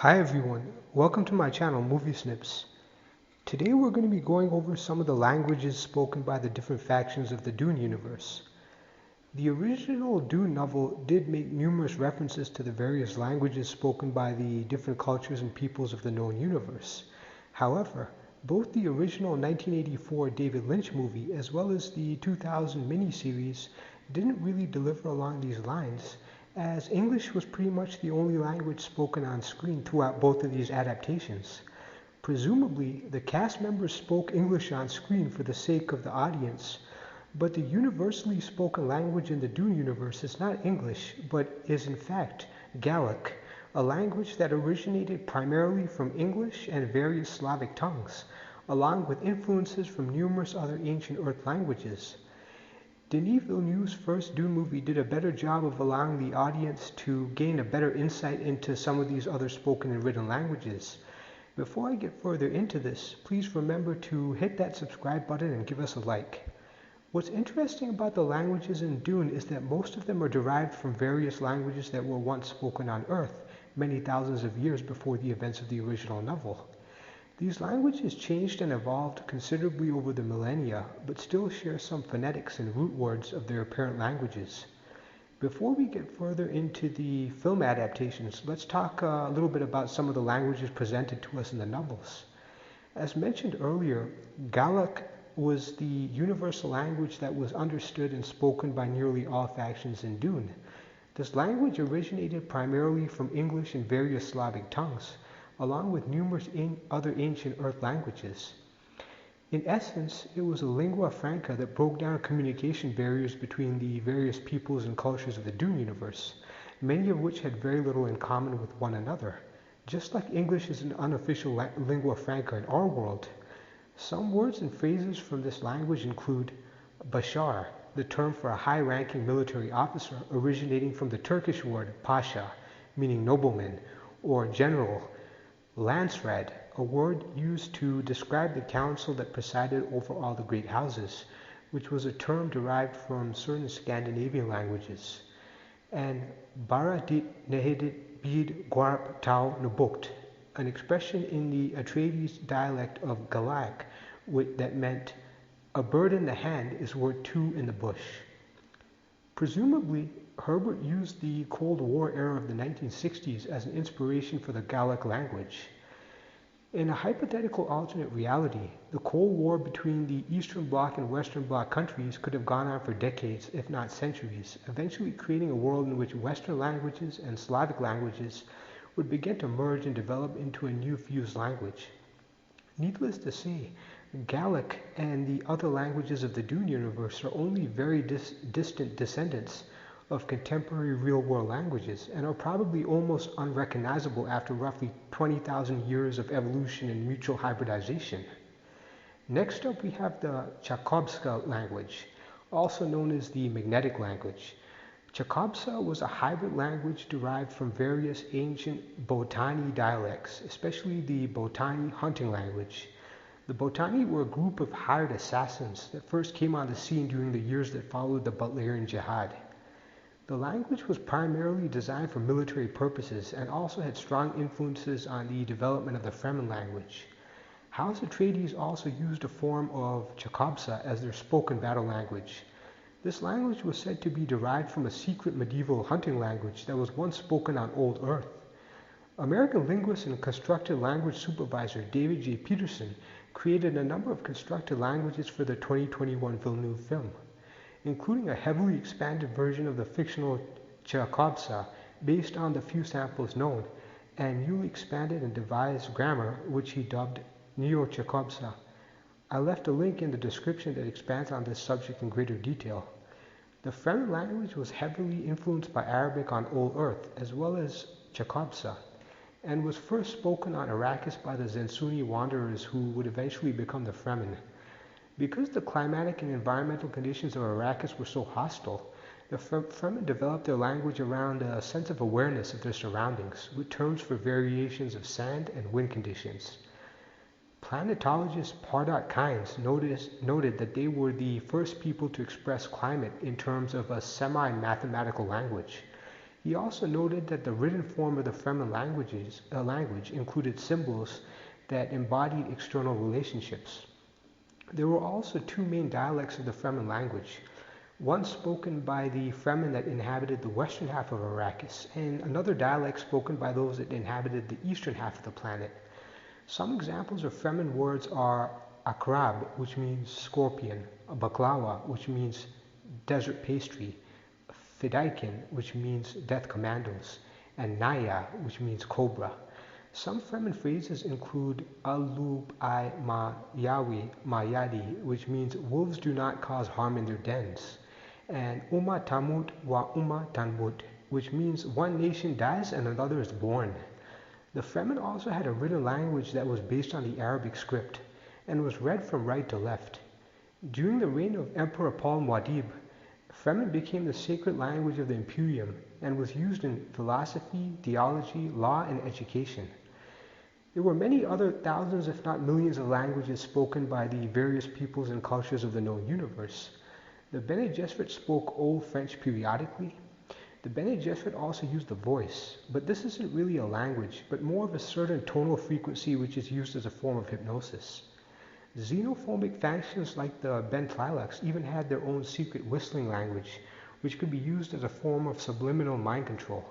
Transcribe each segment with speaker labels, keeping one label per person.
Speaker 1: Hi everyone, welcome to my channel moviesnips. Today we're going to be going over some of the languages spoken by the different factions of the Dune universe. The original Dune novel did make numerous references to the various languages spoken by the different cultures and peoples of the known universe. However, both the original 1984 David Lynch movie as well as the 2000 miniseries didn't really deliver along these lines, as English was pretty much the only language spoken on screen throughout both of these adaptations. Presumably, the cast members spoke English on screen for the sake of the audience, but the universally spoken language in the Dune universe is not English, but is in fact Galach, a language that originated primarily from English and various Slavic tongues, along with influences from numerous other ancient Earth languages. Denis Villeneuve's first Dune movie did a better job of allowing the audience to gain a better insight into some of these other spoken and written languages. Before I get further into this, please remember to hit that subscribe button and give us a like. What's interesting about the languages in Dune is that most of them are derived from various languages that were once spoken on Earth, many thousands of years before the events of the original novel. These languages changed and evolved considerably over the millennia, but still share some phonetics and root words of their parent languages. Before we get further into the film adaptations, let's talk a little bit about some of the languages presented to us in the novels. As mentioned earlier, Galach was the universal language that was understood and spoken by nearly all factions in Dune. This language originated primarily from English and various Slavic tongues, along with numerous other ancient Earth languages. In essence, it was a lingua franca that broke down communication barriers between the various peoples and cultures of the Dune universe, many of which had very little in common with one another. Just like English is an unofficial lingua franca in our world, some words and phrases from this language include Bashar, the term for a high-ranking military officer originating from the Turkish word pasha, meaning nobleman, or general, Landsraad, a word used to describe the council that presided over all the great houses, which was a term derived from certain Scandinavian languages, and Bara dit nehedit bid guarp tau nubukt, an expression in the Atreides dialect of Galach that meant a bird in the hand is worth two in the bush. Presumably, Herbert used the Cold War era of the 1960s as an inspiration for the Gallic language. In a hypothetical alternate reality, the Cold War between the Eastern Bloc and Western Bloc countries could have gone on for decades, if not centuries, eventually creating a world in which Western languages and Slavic languages would begin to merge and develop into a new fused language. Needless to say, Gallic and the other languages of the Dune universe are only very distant descendants of contemporary real-world languages and are probably almost unrecognizable after roughly 20,000 years of evolution and mutual hybridization. Next up, we have the Chakobsa language, also known as the magnetic language. Chakobsa was a hybrid language derived from various ancient Botani dialects, especially the Botani hunting language. The Botani were a group of hired assassins that first came on the scene during the years that followed the Butlerian Jihad. The language was primarily designed for military purposes and also had strong influences on the development of the Fremen language. House Atreides also used a form of Chakobsa as their spoken battle language. This language was said to be derived from a secret medieval hunting language that was once spoken on Old Earth. American linguist and constructed language supervisor David J. Peterson created a number of constructed languages for the 2021 Villeneuve film, including a heavily expanded version of the fictional Chakobsa based on the few samples known, and newly expanded and devised grammar, which he dubbed Neo-Chakobsa. I left a link in the description that expands on this subject in greater detail. The Fremen language was heavily influenced by Arabic on Old Earth, as well as Chakobsa, and was first spoken on Arrakis by the Zensuni wanderers who would eventually become the Fremen. Because the climatic and environmental conditions of Arrakis were so hostile, the Fremen developed their language around a sense of awareness of their surroundings, with terms for variations of sand and wind conditions. Planetologist Pardot Kynes noted that they were the first people to express climate in terms of a semi-mathematical language. He also noted that the written form of the Fremen language included symbols that embodied external relationships. There were also two main dialects of the Fremen language, one spoken by the Fremen that inhabited the western half of Arrakis, and another dialect spoken by those that inhabited the eastern half of the planet. Some examples of Fremen words are akrab, which means scorpion, baklawa, which means desert pastry, fidaikin, which means death commandos, and naya, which means cobra. Some Fremen phrases include alub I ma yawi ma yadi, which means wolves do not cause harm in their dens, and Umma Tamut wa Umma Tanmut, which means one nation dies and another is born. The Fremen also had a written language that was based on the Arabic script and was read from right to left. During the reign of Emperor Paul Muad'Dib, Fremen became the sacred language of the Imperium and was used in philosophy, theology, law, and education. There were many other thousands, if not millions, of languages spoken by the various peoples and cultures of the known universe. The Bene Gesserit spoke Old French periodically. The Bene Gesserit also used the voice, but this isn't really a language, but more of a certain tonal frequency which is used as a form of hypnosis. Xenophobic factions like the Ben Tlilax even had their own secret whistling language, which could be used as a form of subliminal mind control.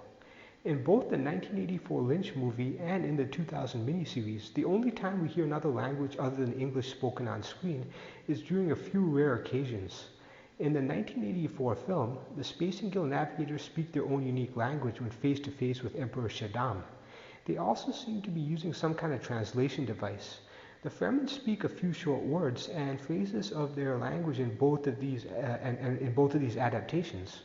Speaker 1: In both the 1984 Lynch movie and in the 2000 miniseries, the only time we hear another language other than English spoken on screen is during a few rare occasions. In the 1984 film, the Space and Guild navigators speak their own unique language when face to face with Emperor Shaddam. They also seem to be using some kind of translation device. The Fremen speak a few short words and phrases of their language in both of these adaptations.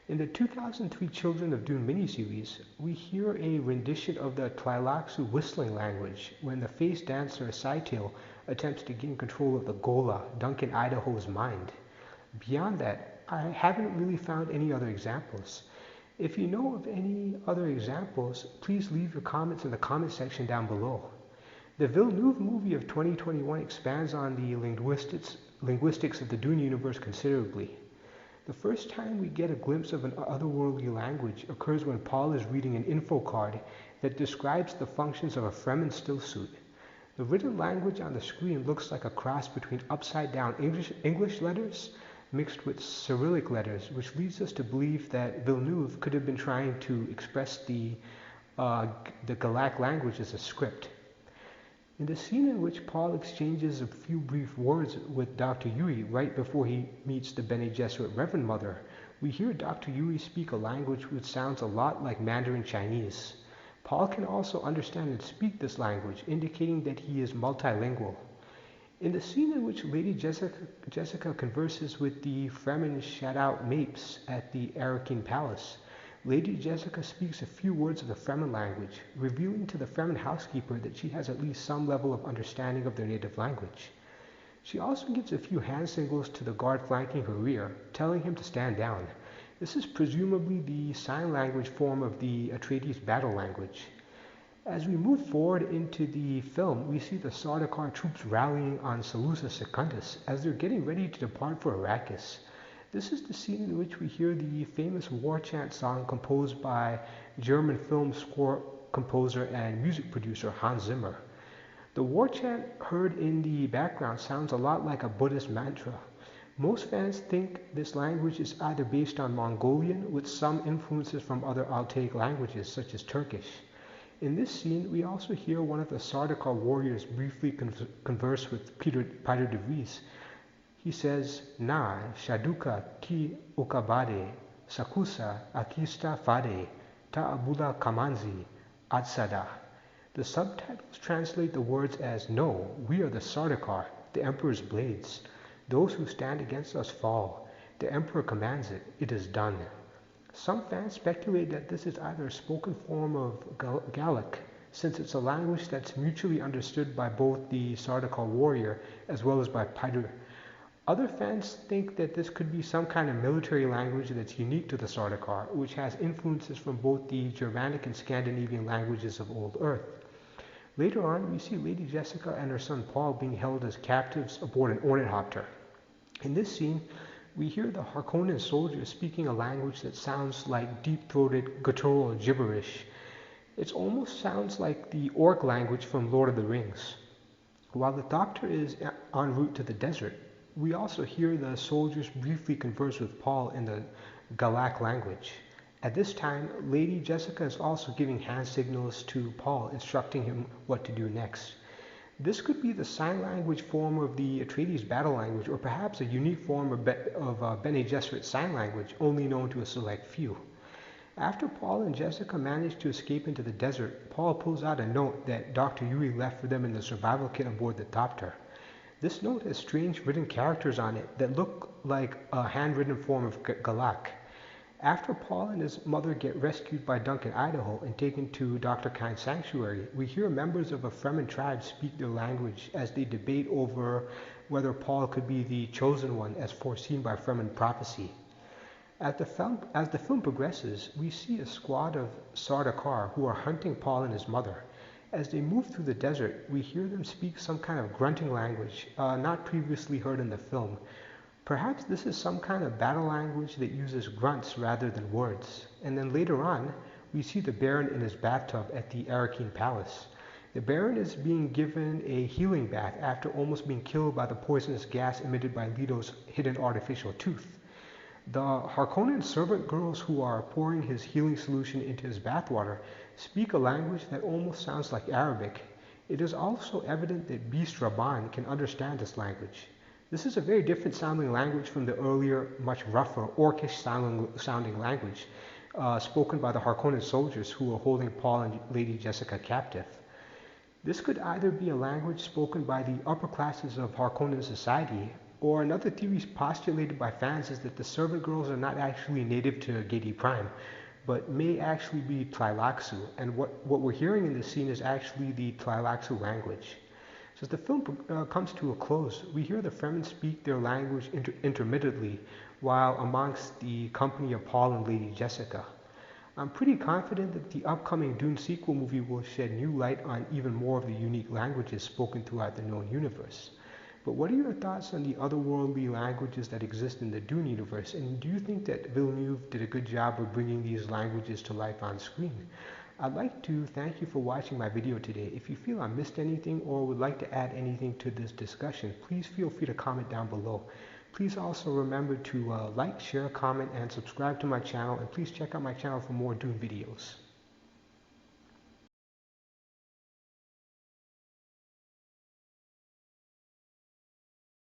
Speaker 1: In the 2003 Children of Dune miniseries, we hear a rendition of the Tlilaxu whistling language when the face dancer Saitail attempts to gain control of the Gola, Duncan Idaho's mind. Beyond that, I haven't really found any other examples. If you know of any other examples, please leave your comments in the comment section down below. The Villeneuve movie of 2021 expands on the linguistics of the Dune universe considerably. The first time we get a glimpse of an otherworldly language occurs when Paul is reading an info card that describes the functions of a Fremen stillsuit. The written language on the screen looks like a cross between upside-down English letters mixed with Cyrillic letters, which leads us to believe that Villeneuve could have been trying to express the Galach language as a script. In the scene in which Paul exchanges a few brief words with Dr. Yuri right before he meets the Bene Gesserit Reverend Mother, we hear Dr. Yuri speak a language which sounds a lot like Mandarin Chinese. Paul can also understand and speak this language, indicating that he is multilingual. In the scene in which Lady Jessica converses with the Fremen Shadout Mapes at the Arakin Palace, Lady Jessica speaks a few words of the Fremen language, revealing to the Fremen housekeeper that she has at least some level of understanding of their native language. She also gives a few hand signals to the guard flanking her rear, telling him to stand down. This is presumably the sign language form of the Atreides battle language. As we move forward into the film, we see the Sardaukar troops rallying on Salusa Secundus as they're getting ready to depart for Arrakis. This is the scene in which we hear the famous war chant song composed by German film score composer and music producer Hans Zimmer. The war chant heard in the background sounds a lot like a Buddhist mantra. Most fans think this language is either based on Mongolian with some influences from other Altaic languages such as Turkish. In this scene, we also hear one of the Sardaukar warriors briefly converse with Peter de Vries. He says, Na, Shaduka ki ukabade, Sakusa akista fade, ta'abula kamanzi, atsada. The subtitles translate the words as, No, we are the Sardaukar, the Emperor's blades. Those who stand against us fall. The Emperor commands it. It is done. Some fans speculate that this is either a spoken form of Galach, since it's a language that's mutually understood by both the Sardaukar warrior as well as by Peter. Other fans think that this could be some kind of military language that's unique to the Sardaukar, which has influences from both the Germanic and Scandinavian languages of Old Earth. Later on, we see Lady Jessica and her son Paul being held as captives aboard an ornithopter. In this scene, We hear the Harkonnen soldiers speaking a language that sounds like deep-throated guttural gibberish. It almost sounds like the orc language from Lord of the Rings. While the Doctor is en route to the desert, we also hear the soldiers briefly converse with Paul in the Galach language. At this time, Lady Jessica is also giving hand signals to Paul, instructing him what to do next. This could be the sign language form of the Atreides battle language, or perhaps a unique form of Bene Gesserit sign language, only known to a select few. After Paul and Jessica manage to escape into the desert, Paul pulls out a note that Dr. Yui left for them in the survival kit aboard the Thopter. This note has strange written characters on it that look like a handwritten form of Galach. After Paul and his mother get rescued by Duncan, Idaho, and taken to Dr. Kind's sanctuary, we hear members of a Fremen tribe speak their language as they debate over whether Paul could be the chosen one as foreseen by Fremen prophecy. As the film progresses, we see a squad of Sardaukar who are hunting Paul and his mother. As they move through the desert, we hear them speak some kind of grunting language not previously heard in the film. Perhaps this is some kind of battle language that uses grunts rather than words. And then later on, we see the Baron in his bathtub at the Arakeen Palace. The Baron is being given a healing bath after almost being killed by the poisonous gas emitted by Leto's hidden artificial tooth. The Harkonnen servant girls who are pouring his healing solution into his bathwater speak a language that almost sounds like Arabic. It is also evident that Beast Rabban can understand this language. This is a very different sounding language from the earlier, much rougher, orcish sounding language spoken by the Harkonnen soldiers who were holding Paul and Lady Jessica captive. This could either be a language spoken by the upper classes of Harkonnen society, or another theory postulated by fans is that the servant girls are not actually native to Gedi Prime, but may actually be Tleilaxu, and what we're hearing in this scene is actually the Tleilaxu language. So as the film comes to a close, we hear the Fremen speak their language intermittently while amongst the company of Paul and Lady Jessica. I'm pretty confident that the upcoming Dune sequel movie will shed new light on even more of the unique languages spoken throughout the known universe. But what are your thoughts on the otherworldly languages that exist in the Dune universe, and do you think that Villeneuve did a good job of bringing these languages to life on screen? I'd like to thank you for watching my video today. If you feel I missed anything or would like to add anything to this discussion, please feel free to comment down below. Please also remember to like, share, comment, and subscribe to my channel, and please check out my channel for more Dune videos.